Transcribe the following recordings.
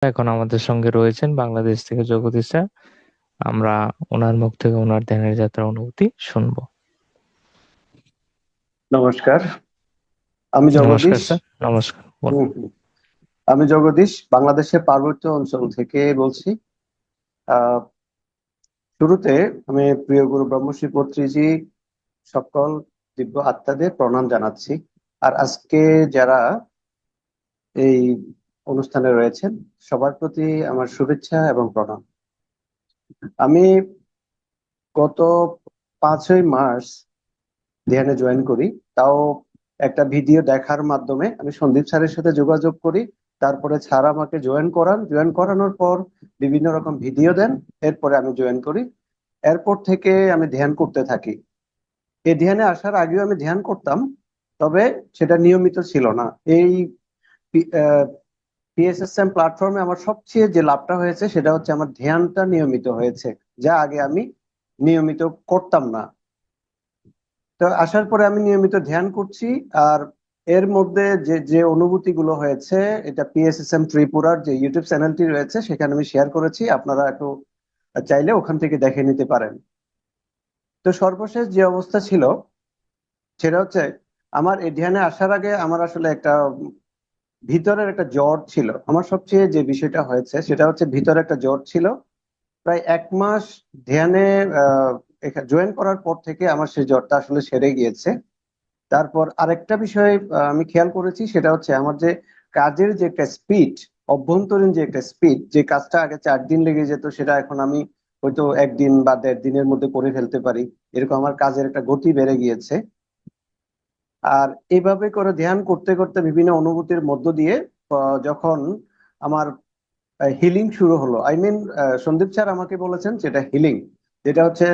এখন আমাদের সঙ্গে রয়েছেন বাংলাদেশ থেকে জগদীশ স্যার। আমরা ওনার মুখ থেকে ওনার ধ্যানের যাত্রার অনুভূতি শুনবো। নমস্কার। আমি নমস্কার জগদীশ। স্যার, নমস্কার, বলুন। হুম, হুম। আমি জগদীশ বাংলাদেশের পার্বত্য অঞ্চল থেকে বলছি। আহ শুরুতে আমি প্রিয় গুরু ব্রহ্মশ্রী পত্রীজি সকল দিব্য আত্মাদের প্রণাম জানাচ্ছি। আর আজকে যারা এই অনুষ্ঠানে রয়েছেন সবার প্রতি আমার শুভেচ্ছা এবং প্রণাম। আমি গত 5ই মার্চ ধ্যানে জয়েন করি। তাও একটা ভিডিও দেখার মাধ্যমে আমি সন্দীপ স্যারের সাথে যোগাযোগ করি। তারপরে স্যার আমাকে জয়েন করানোর পর বিভিন্ন রকম ভিডিও দেন। এরপরে আমি জয়েন করি। এরপর থেকে আমি ধ্যান করতে থাকি। এই ধ্যানে আসার আগেও আমি ধ্যান করতাম, তবে সেটা নিয়মিত ছিল না। এই পিএসএসএম প্ল্যাটফর্মে আমার সবচেয়ে যে লাভটা হয়েছে সেটা হচ্ছে আমার ধ্যানটা নিয়মিত হয়েছে, যা আগে আমি নিয়মিত করতাম না। তো আসার পরে আমি নিয়মিত ধ্যান করছি। আর এর মধ্যে যে যে অনুভূতি গুলো হয়েছে, এটা পিএসএসএম ত্রিপুরার যে ইউটিউব চ্যানেলটি রয়েছে সেখানে আমি শেয়ার করেছি। আপনারা একটু চাইলে ওখান থেকে দেখে নিতে পারেন। তো সর্বশেষ যে অবস্থা ছিল সেটা হচ্ছে, আমার এই ধ্যানে আসার আগে আমার আসলে একটা ভিতরের একটা জ্বর ছিল। আমার সবচেয়ে যে বিষয়টা হয়েছে সেটা হচ্ছে ভিতরে একটা জ্বর ছিল। প্রায় 1 মাস ধ্যানে জয়েন করার পর থেকে আমার সেই জ্বরটা আসলে সেরে গিয়েছে। তারপর আরেকটা বিষয় আমি খেয়াল করেছি, সেটা হচ্ছে আমার যে কাজের যে একটা স্পিড, অভ্যন্তরীণ যে একটা স্পিড, যে কাজটা আগে 4 দিন লেগে যেত সেটা এখন আমি হয়তো 1 দিন বা 1.5 দিনের মধ্যে করে ফেলতে পারি। এরকম আমার কাজের একটা গতি বেড়ে গিয়েছে। আর এইভাবে করে ধ্যান করতে করতে বিভিন্ন অনুভূতির মধ্য দিয়ে যখন আমার হিলিং শুরু হলো, আই মিন সন্দীপ স্যার আমাকে বলেছেন যেটা হিলিং, যেটা হচ্ছে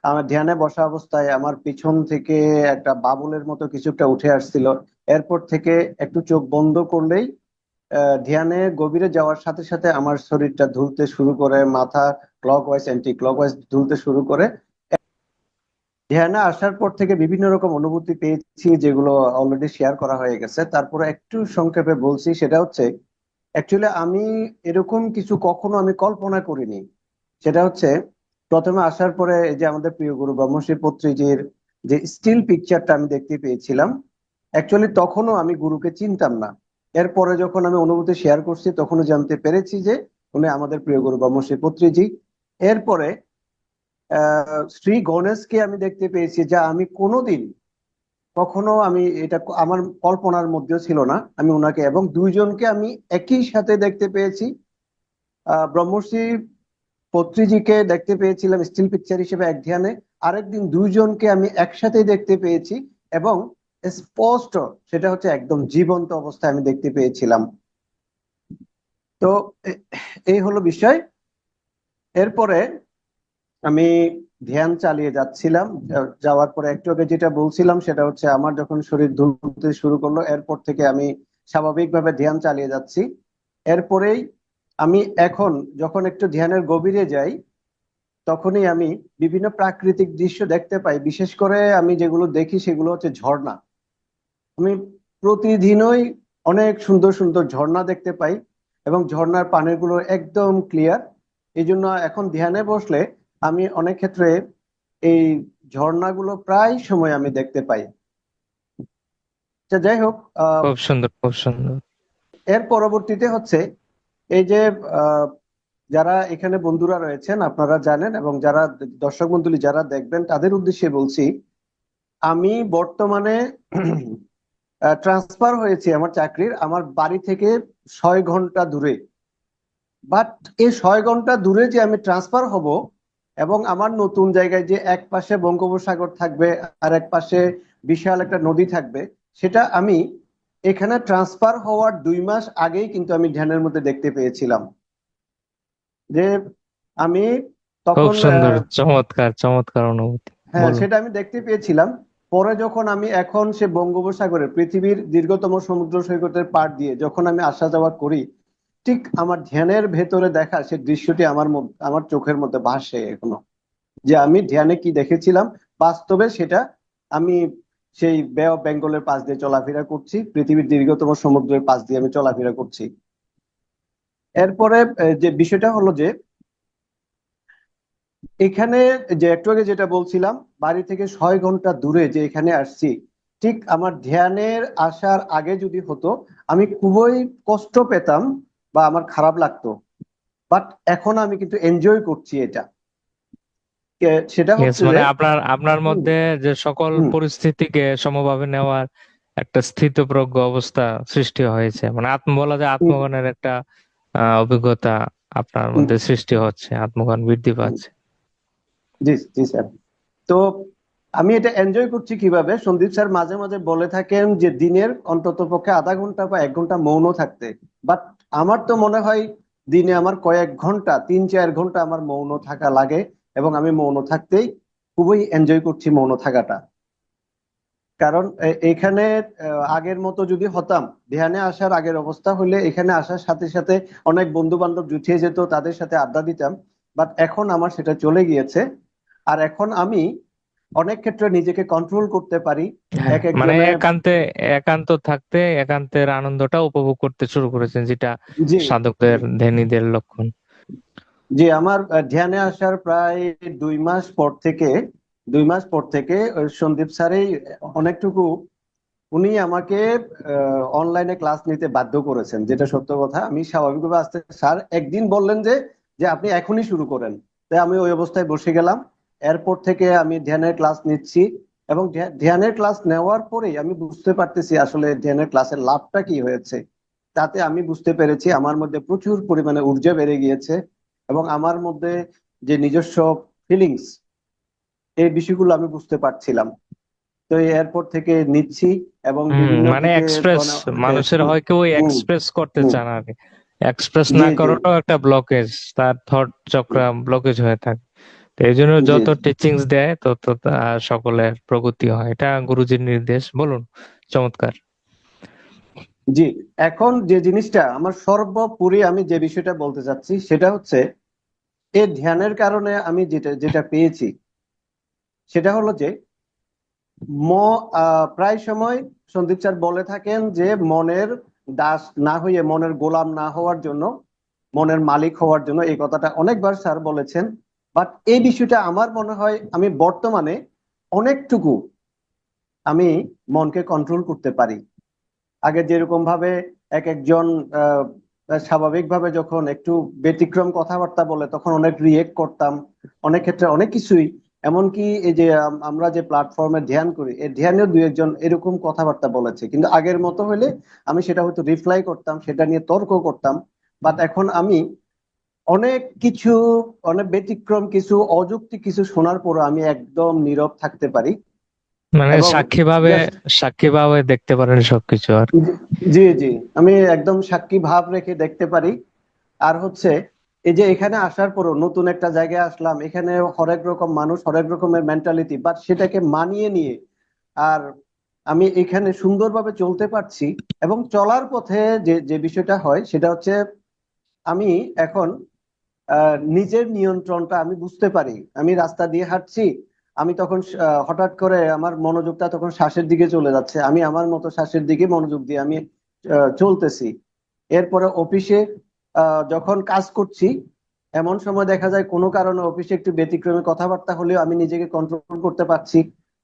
আমার ধ্যানে বসা অবস্থায় আমার পিছন থেকে একটা বাবুলের মতো কিছু একটা উঠে আসছিল। এরপর থেকে একটু চোখ বন্ধ করলেই ধ্যানে গভীরে যাওয়ার সাথে সাথে আমার শরীরটা ধুলতে শুরু করে, মাথা clockwise anticlockwise ধুলতে শুরু করে। ধ্যানে আসার পর থেকে বিভিন্ন রকম অনুভূতি পেয়েছি, যেগুলো অলরেডি শেয়ার করা হয়ে গেছে। তারপরে একটু সংক্ষেপে বলছি, সেটা হচ্ছে অ্যাকচুয়ালি আমি এরকম কিছু কখনো আমি কল্পনা করিনি। সেটা হচ্ছে, প্রথমে আসার পরে এই যে আমাদের প্রিয় গুরু ব্রহ্মশ্রী পত্রীজির যে স্টিল পিকচারটা আমি দেখতে পেয়েছিলাম, অ্যাকচুয়ালি তখনও আমি গুরুকে চিনতাম না। এরপরে যখন আমি অনুভূতি শেয়ার করছি তখনও জানতে পেরেছি যে উনি আমাদের প্রিয় গুরু ব্রহ্মশ্রী পত্রীজি। এরপরে শ্রী গণেশকে আমি দেখতে পেয়েছি, যা আমি কোনোদিন কখনো আমি এটা আমার কল্পনার মধ্যেও ছিল না। আমি ওনাকে এবং দুইজনকে আমি একই সাথে দেখতে পেয়েছি। ব্রহ্মশ্রী পত্রীজিকে দেখতে পেয়েছিলাম স্টিল পিকচার হিসেবে এক ধ্যানে। আরেকদিন দুইজনকে আমি একসাথে দেখতে পেয়েছি এবং স্পষ্ট, সেটা হচ্ছে একদম জীবন্ত অবস্থায় আমি দেখতে পেয়েছিলাম। তো এই হলো বিষয়। এরপরে আমি ধ্যান চালিয়ে যাচ্ছিলাম। যাওয়ার পরে একটু আগে যেটা বলছিলাম সেটা হচ্ছে, আমার যখন শরীর দুলতে শুরু করলো এরপর থেকে আমি স্বাভাবিকভাবে ধ্যান চালিয়ে যাচ্ছি। এরপরেই আমি এখন যখন একটু ধ্যানের গভীরে যাই তখনই আমি বিভিন্ন প্রাকৃতিক দৃশ্য দেখতে পাই। বিশেষ করে আমি যেগুলো দেখি সেগুলো হচ্ছে ঝর্ণা। আমি প্রতিদিনই অনেক সুন্দর সুন্দর ঝর্ণা দেখতে পাই এবং ঝর্ণার পানিগুলো একদম ক্লিয়ার। এই জন্য এখন ধ্যানে বসলে আমি অনেক ক্ষেত্রে এই ঝর্ণাগুলো প্রায় সময় আমি দেখতে পাই। যাই হোক, খুব সুন্দর, খুব সুন্দর। এর পরবর্তীতে হচ্ছে এই যে আহ, যারা এখানে বন্ধুরা রয়েছেন আপনারা জানেন, এবং যারা দর্শক মণ্ডলী যারা দেখবেন তাদের উদ্দেশ্যে বলছি, আমি বর্তমানে ট্রান্সফার হয়েছে আমার চাকরির, আমার বাড়ি থেকে 6 ঘন্টা দূরে। বাট এই 6 ঘন্টা দূরে যে আমি ট্রান্সফার হব এবং আমার নতুন জায়গায় যে এক পাশে বঙ্গোপসাগর থাকবে আর এক পাশে বিশাল একটা নদী থাকবে, সেটা আমি এখানে ট্রান্সফার হওয়ার 2 মাস আগেই কিন্তু আমি ধ্যানের মধ্যে দেখতে পেয়েছিলাম যে আমি খুব তখন সুন্দর, চমৎকার চমৎকার অনুভূতি। হ্যাঁ, বলুন। সেটা আমি দেখতে পেয়েছিলাম। পরে যখন আমি এখন সে বঙ্গোপসাগরে পৃথিবীর দীর্ঘতম সমুদ্র সৈকতের পাড় দিয়ে যখন আমি আসা যাওয়া করি, ঠিক আমার ধ্যানের ভেতরে দেখা সে দৃশ্যটি আমার চোখের মধ্যে ভাসে এখনো, যে আমি ধ্যানে কি দেখেছিলাম বাস্তবে সেটা আমি সেই বে অফ বেঙ্গলের পাশ দিয়ে চলাফেরা করছি, পৃথিবীর দীর্ঘতম সমুদ্রের পাশ দিয়ে আমি চলাফেরা করছি। এরপরে যে বিষয়টা হলো যে এখানে যে একটু আগে যেটা বলছিলাম, বাড়ি থেকে 6 ঘন্টা দূরে যে এখানে আসছি, ঠিক আমার ধ্যানের আসার আগে যদি হতো আমি খুবই কষ্ট পেতাম বা আমার খারাপ লাগতো। বাট এখন আমি কিন্তু এনজয় করছি এটা। সেটা ইয়েস, হচ্ছে যে মানে আপনার আপনার হুম, মধ্যে যে সকল হুম, পরিস্থিতিকে সমভাবে নেওয়ার একটা স্থিতপ্রজ্ঞ অবস্থা সৃষ্টি হয়েছে, মানে বলা যায় হুম, আত্মজ্ঞানের একটা অভিজ্ঞতা আপনার হুম, মধ্যে সৃষ্টি হচ্ছে, আত্মজ্ঞান বৃদ্ধি হুম। পাচ্ছে। জি, জি স্যার। তো আমি এটা এনজয় করছি কিভাবে, সন্দীপ স্যার মাঝে মাঝে বলে থাকেন যে দিনের অন্তত পক্ষে আধা ঘন্টা বা 1 ঘন্টা মৌন থাকতে। বাট আমার তো মনে হয় দিনে আমার কয়েক ঘন্টা, 3-4 ঘন্টা আমার মৌন থাকা লাগে। এবং আমি মৌন থাকতেই খুবই এনজয় করছি মৌন থাকাটা। কারণ এখানে আগের মতো যদি হতাম, ধ্যানে আসার আগের অবস্থা হলে এখানে আসার সাথে সাথে অনেক বন্ধু বান্ধব জুটিয়ে যেত, তাদের সাথে আড্ডা দিতাম। বাট এখন আমার সেটা চলে গিয়েছে। আর এখন আমি অনেক ক্ষেত্রে নিজেকে কন্ট্রোল করতে পারি। হ্যাঁ, এক মানে একজনে একান্তে একান্ত থাকতে একান্তের আনন্দটা উপভোগ করতে শুরু করেছেন, যেটা জি, সাধকদের ধ্যানীদের লক্ষণ। জি, আমার ধ্যানে আসার প্রায় 2 মাস পর থেকে 2 মাস পর থেকে সন্দীপ স্যারই অনেকটুকু, উনি আমাকে অনলাইনে ক্লাস নিতে বাধ্য করেছেন, যেটা সত্য কথা। আমি স্বাভাবিকভাবে আসতে, স্যার একদিন বললেন যে যে আপনি এখনই শুরু করেন। তাই আমি ওই অবস্থায় বসে গেলাম। এরপর থেকে আমি ধ্যানের ক্লাস নিচ্ছি। এবং ধ্যানের ক্লাস নেওয়ার পরেই আমি বুঝতে পারতেছি আসলে ধ্যানের ক্লাসের লাভটা কি হয়েছে। তাতে আমি বুঝতে পেরেছি আমার মধ্যে প্রচুর পরিমাণে ঊর্জা বেড়ে গিয়েছে। এবং আমার মধ্যে যে নিজস্ব ফিলিংস, এই বিষয়গুলো আমি বুঝতে পারছিলাম। তো এয়ারপোর্ট থেকে নিচ্ছি এবং বিভিন্ন মানে দিকে এক্সপ্রেস, অনেকে মানুষের হয় কেউ হুম, এক্সপ্রেস করতে হুম, চান আর কি। এক্সপ্রেস জি, না জি, করাটাও একটা ব্লকেজ, তার থট চক্র ব্লকেজ হয়ে থাকে। তো এই জন্য জি, যত জি, টিচিংস দেয় তত সকলের প্রগতি হয়, এটা গুরুজির নির্দেশ। বলুন। চমৎকার। জি। এখন যে জিনিসটা আমার সর্বোপরি, আমি যে বিষয়টা বলতে চাচ্ছি সেটা হচ্ছে এই ধ্যানের কারণে আমি যেটা যেটা পেয়েছি সেটা হলো যে ম প্রায় সময় সন্দীপ স্যার বলে থাকেন যে মনের দাস না হয়ে, মনের গোলাম না হওয়ার জন্য, মনের মালিক হওয়ার জন্য। এই কথাটা অনেকবার স্যার বলেছেন। বাট এই বিষয়টা আমার মনে হয় আমি বর্তমানে অনেকটুকু আমি মনকে কন্ট্রোল করতে পারি। আগে যেরকম ভাবে এক একজন আহ, স্বাভাবিকভাবে যখন একটু ব্যতিক্রম কথাবার্তা বলে তখন অনেক রিয়েক্ট করতাম, অনেক ক্ষেত্রে অনেক কিছুই। এমনকি এই যে আমরা যে প্ল্যাটফর্মে ধ্যান করি, এই ধ্যানেও 2-1 জন এরকম কথাবার্তা বলেছে, কিন্তু আগের মতো হলে আমি সেটা হয়তো রিপ্লাই করতাম, সেটা নিয়ে তর্ক করতাম। বাট এখন আমি অনেক কিছু, অনেক ব্যতিক্রম কিছু, অযৌক্তিক কিছু শোনার পরও আমি একদম নীরব থাকতে পারি। মানে এবং সাক্ষী ভাবে, জাস্ট সাক্ষী ভাবে দেখতে পারেন সবকিছু আর। জি, জি, আমি একদম সাক্ষী ভাব রেখে দেখতে পারি। আর হচ্ছে এই যে এখানে আসার পরও নতুন একটা জায়গায় আসলাম, এখানে হরেক রকম মানুষ, হরেক রকমের মেন্টালিটি, বাট সেটাকে মানিয়ে নিয়ে আর আমি এখানে সুন্দরভাবে চলতে পারছি। এবং চলার পথে যে যে বিষয়টা হয় সেটা হচ্ছে আমি এখন নিজের নিয়ন্ত্রণটা আমি বুঝতে পারি। আমি রাস্তা দিয়ে হাঁটছি, আমি তখন হঠাৎ করে আমার মনোযোগটা তখন শ্বাসের দিকে চলে যাচ্ছে, আমি আমার মতো শ্বাসের দিকে মনোযোগ দিয়ে আমি চলতেছি। এরপরে অফিসে যখন কাজ করছি, এমন সময় দেখা যায় কোনো কারণে অফিসে একটু ব্যতিক্রমী কথাবার্তা হলেও আমি নিজেকে কন্ট্রোল করতে পারছি।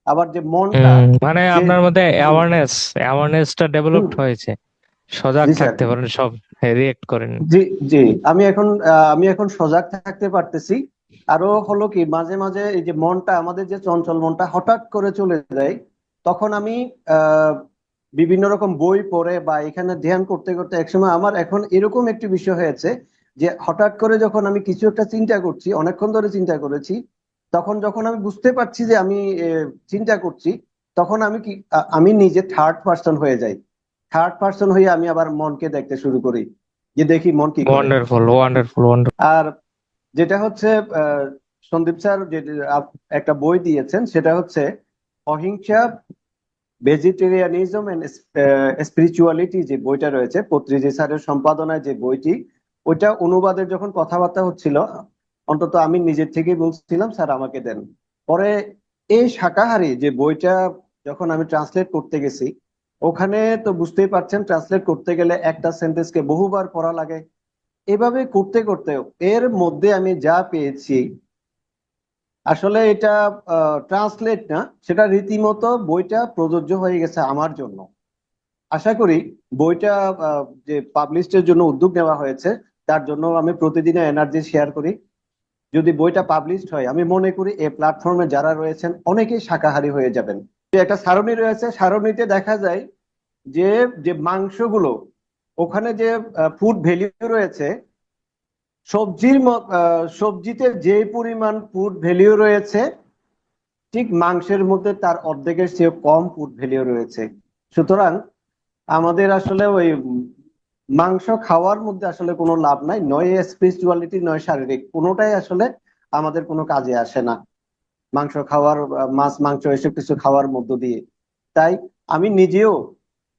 আবার যে মনটা মানে যে আপনার মধ্যে হুম, অ্যাওয়ারনেসটা হুম, ডেভেলপড হয়েছে, সজাগ জি স্যার, থাকতে পারেন, সব রিয়েক্ট করেন। জি, জি, আমি এখন সজাগ থাকতে পারতেছি। আরো হলো কি, মাঝে মাঝে এই যে মনটা, আমাদের যে চঞ্চল মনটা হঠাৎ করে চলে যায়, তখন আমি আহ বিভিন্ন রকম বই পড়ে বা এখানে ধ্যান করতে করতে একসময় আমার এখন এরকম একটি বিষয় হয়েছে যে হঠাৎ করে যখন আমি কিছু একটা চিন্তা করছি, অনেকক্ষণ ধরে চিন্তা করেছি, তখন যখন আমি বুঝতে পারছি যে আমি চিন্তা করছি, তখন আমি কি আমি নিজে থার্ড পার্সন হয়ে যাই। থার্ড পার্সন হয়ে আমি আবার মনকে দেখতে শুরু করি, যে দেখি মন কি করে। Wonderful, wonderful, wonderful. আর যেটা হচ্ছে আহ, সন্দীপ স্যার যে একটা বই দিয়েছেন সেটা হচ্ছে অহিংসা, ভেজিটেরিয়ানিজম এন্ড স্পিরিচুয়ালিটি, যে বইটা রয়েছে পত্রিজি স্যারের সম্পাদনায়, যে বইটি, ওইটা অনুবাদের যখন কথাবার্তা হচ্ছিল, অন্তত আমি নিজের থেকেই বলছিলাম স্যার আমাকে দেন। পরে এই শাকাহারী যে বইটা যখন আমি ট্রান্সলেট করতে গেছি, ওখানে তো বুঝতেই পারছেন ট্রান্সলেট করতে গেলে একটা সেন্টেন্সকে বহুবার পড়া লাগে। এভাবে করতে করতে এর মধ্যে আমি যা পেয়েছি, আসলে এটা ট্রান্সলেট না, সেটা রীতিমতো বইটা প্রযোজ্য হয়ে গেছে আমার জন্য। আশা করি বইটা যে পাবলিশের জন্য উদ্যোগ নেওয়া হয়েছে, তার জন্য আমি প্রতিদিনে এনার্জি শেয়ার করি। যদি বইটা পাবলিশড হয়, আমি মনে করি এই প্ল্যাটফর্মে যারা রয়েছেন অনেকেই শাকাহারী হয়ে যাবেন। যে একটা সারণী রয়েছে, সারণীতে দেখা যায় যে যে মাংসগুলো, ওখানে যে ফুড ভ্যালু রয়েছে, সবজিতে যে পরিমাণ ফুড ভ্যালু রয়েছে, ঠিক মাংসের মধ্যে তার অর্ধেকের চেয়ে কম ফুড ভ্যালু রয়েছে। সুতরাং আমাদের আসলে ওই মাংস খাওয়ার মধ্যে আসলে কোনো লাভ নাই, নয় স্পিরিচুয়ালিটি নয় শারীরিক, কোনোটাই আসলে আমাদের কোনো কাজে আসে না মাংস খাওয়ার, মাছ মাংস এসব কিছু খাওয়ার মধ্য দিয়ে। তাই আমি নিজেও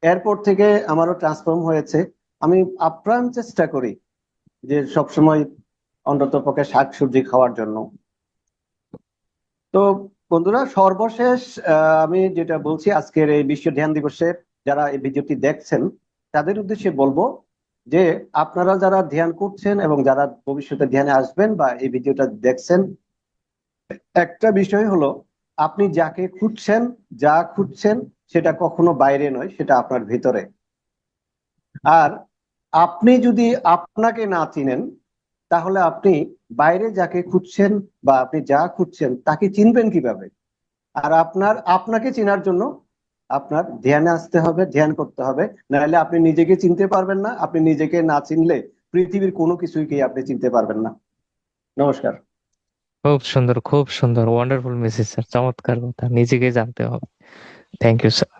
এরপর থেকে আমারও ট্রান্সফর্ম হয়েছে। আমি আপ্রাণ চেষ্টা করি যে সবসময় অন্তত পক্ষে শাকসবজি খাওয়ার জন্য। তো বন্ধুরা, সর্বশেষ আমি যেটা বলছি, আজকের এই বিশ্ব ধ্যান দিবসে যারা এই ভিডিওটি দেখছেন তাদের উদ্দেশ্যে বলবো যে আপনারা যারা ধ্যান করছেন এবং যারা ভবিষ্যতে ধ্যানে আসবেন বা এই ভিডিওটা দেখছেন, একটা বিষয় হলো, আপনি যাকে খুঁজছেন, যা খুঁজছেন, সেটা কখনো বাইরে নয়, সেটা আপনার ভিতরে। আর আপনি যদি আপনাকে না চিনেন, তাহলে আপনি বাইরে যাকে খুঁজছেন বা আপনি যা খুঁজছেন তাকে চিনবেন কিভাবে? আর আপনাকে চেনার জন্য আপনার ধ্যানে আসতে হবে, ধ্যান করতে হবে। নাহলে আপনি নিজেকে চিনতে পারবেন না। আপনি নিজেকে না চিনলে পৃথিবীর কোনো কিছুকে আপনি চিনতে পারবেন না। নমস্কার। খুব সুন্দর, খুব সুন্দর, ওয়ান্ডারফুল মেসেজ স্যার, চমৎকার কথা, নিজেকে জানতে হবে। Thank you sir.